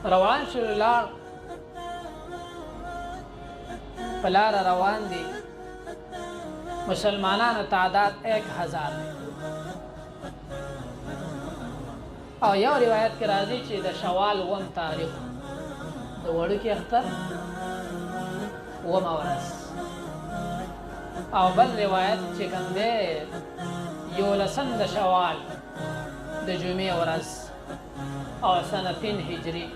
روان شو لاړ په لاره روان دي مسلمانانو تعداد 1000 دی او یو روایت کې راځي چې د شوال 1 تاریخ د وړوکي اختر 1 ورځ او بل روایت چې کوم دی 11 د شوال د جمعې ورځ او سنه 3 هجري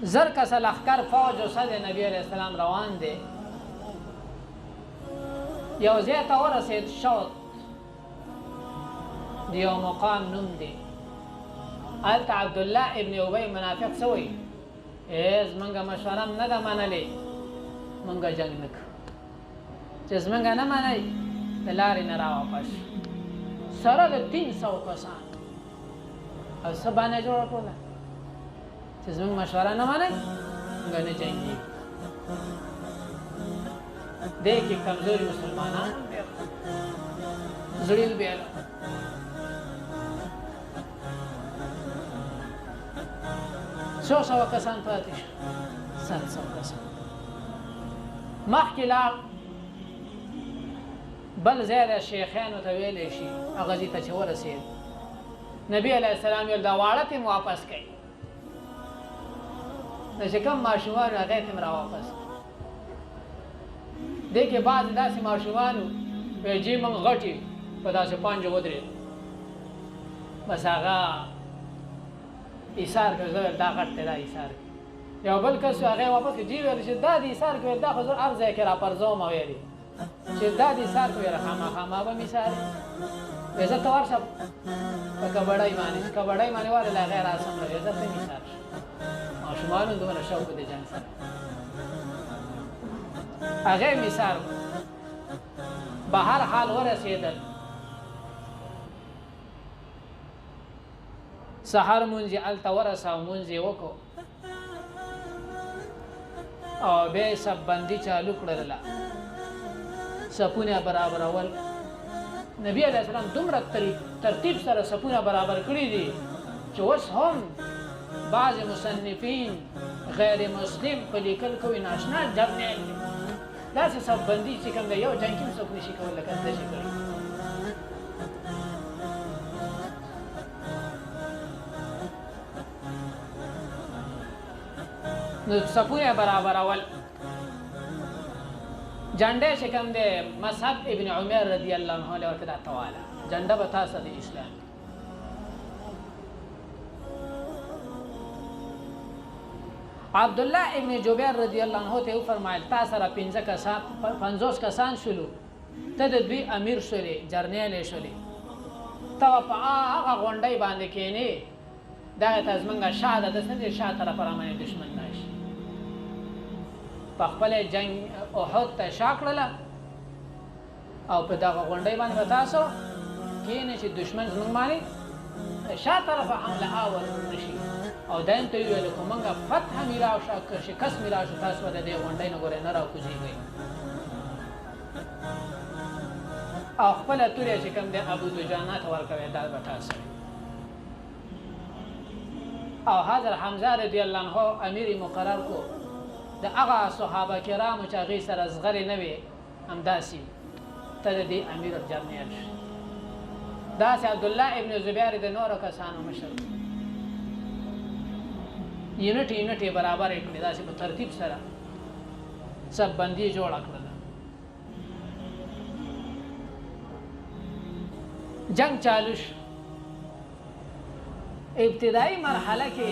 زر کسه لښکر فوج او صد نبی علیہ السلام روان دی یو ځای ته ورسېد شوط د یو مقام نوم دی هلته عبدالله ابن ابی منافق څه وایي زمونږ مشوره م نه ده منلې مونږ جنګ نه کوو چې زمونږ نه منئ د لارې نه راواپس سره د 300 کسان او څه باندې جوړه کړله چې زمونږ مشوره نه منئ مونږ نه جنګېږو دې کې کمزوري مسلمانان زړیل بیاله څو سوه کسان پاتې شو 700 کسان مخکې لاړ بل ځای د شیخانو ته ویلی شي هغه ځای ته چې ورسېد نبي علیه السلام ویل دا واړه ته م واپس کوي د چې کوم ماشومان هغه ته م راواپس دې کې بعضې داسې ماشومان وایي جي موږ غټ یو په داسې پنجو ودرېد بس هغه ایثار کوي زه ویل دا غټ دی دا ایثار کوي یو بل کس هغه واپس کړي جي ویل چې دا د ایثار کوي دا خو زه هر ځای کې راپرځوم ویلې چې دا د ایثار کوي خامخا ما به مې ایثارې وایي زه ته ورشه په کبډۍ باندې چې کبډۍ باندې والې له هغې راسم وایي زه ته مې ایثار شو ماشومانو دومره شوق د جنګ سره هغه یې ایثار کړو به هر حال ورسېدل سحر مونځ یې هلته ورساو مونځ یې وکړو او بیا یې صفبندي چالو کړله صفونه برابرول نبی علیه السلام دومره ترتیب سره صفونه برابر کړي دي چې اوس هم بعض مصنفین غیر مسلم په لیکل کوي ناشنا جرنیل دی داسې صفبندي چې کوم دی یو جنګ کې هم څوک نشي کولی لکه داسې کړي نو صفونه برابرول جنډه چې کوم دی مصعب ابن عمر رضی الله عنه له ورته دا تواله جنډه به تاسو د اسلام عبدالله ابن جبیر رضی الله عنه ته فرمایل تاسو را 50 کسان شلو ته د دوی امیر شولې جرنیل شولې ته په هغه غونډۍ باندې کېنې دا ته زمونږه شاده د څه شا طرف را باندې دشمن نشي په خپل جنگ احد ته شا کړله او په دغه غونډۍ باندې به تاسو کېنئ چې دشمن زموږ باندې شا طرفه حمله آور نشي او دا یې ته ویل که موږ فتح میلاو شو که شکست میلاو شو تاسو به د دې غونډۍ نه ګورئ نه راکوزېږئ او خپله توره چې کوم دی ابو دجانه ته ورکوئ دا به تاسو او حضرت حمزه رضی الله عنه امیر مقرر کو د هغه صحابه کرامو چې هغې سره زغرې نه وې همداسې ته د دې امیر جرنیل شي داسې عبدالله ابن زبیر د نورو کسانو مشر یونټ یې برابر یې کړې داسې په ترتیب سره صفبندي جوړه کړله جنگ چالو شو ابتدائی مرحله کې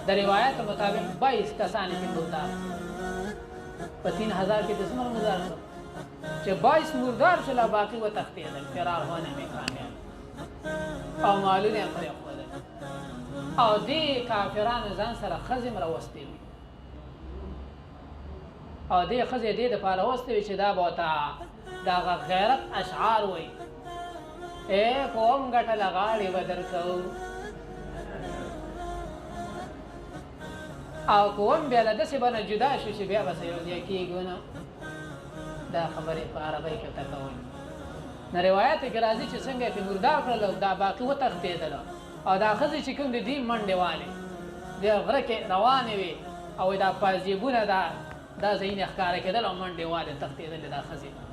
د روایت مطابق 22 کسان کې مردار په 3000 کې د څومره مردار شو چې 22 مردار شول باقي وتښتېدل فرار هونه مې کامیاب او مالونه یې پرېښودل او دې کافرانو ځان سره ښځې هم راوستې وي او دې ښځې دې دپاره راوستې وي چې دا به ورته د هغه غیرت اشعار وایي کوم ګټله غاړې به درکوو او کوم بیا له داسې به نه جدا شو چې بیا به څه یو ځای کېږو نه دا خبرې په عربۍ کې ورته کول نه روایت کې راځي چې څنګه یې مردار کړل دا باقي وتښتېدل او دا ښځې چې کوم دي منډې والې د غره کې روانې وي او دا پازیبونه دا ځایونه ښکاره کېدل او منډې والې تښتېدلې دا ښځې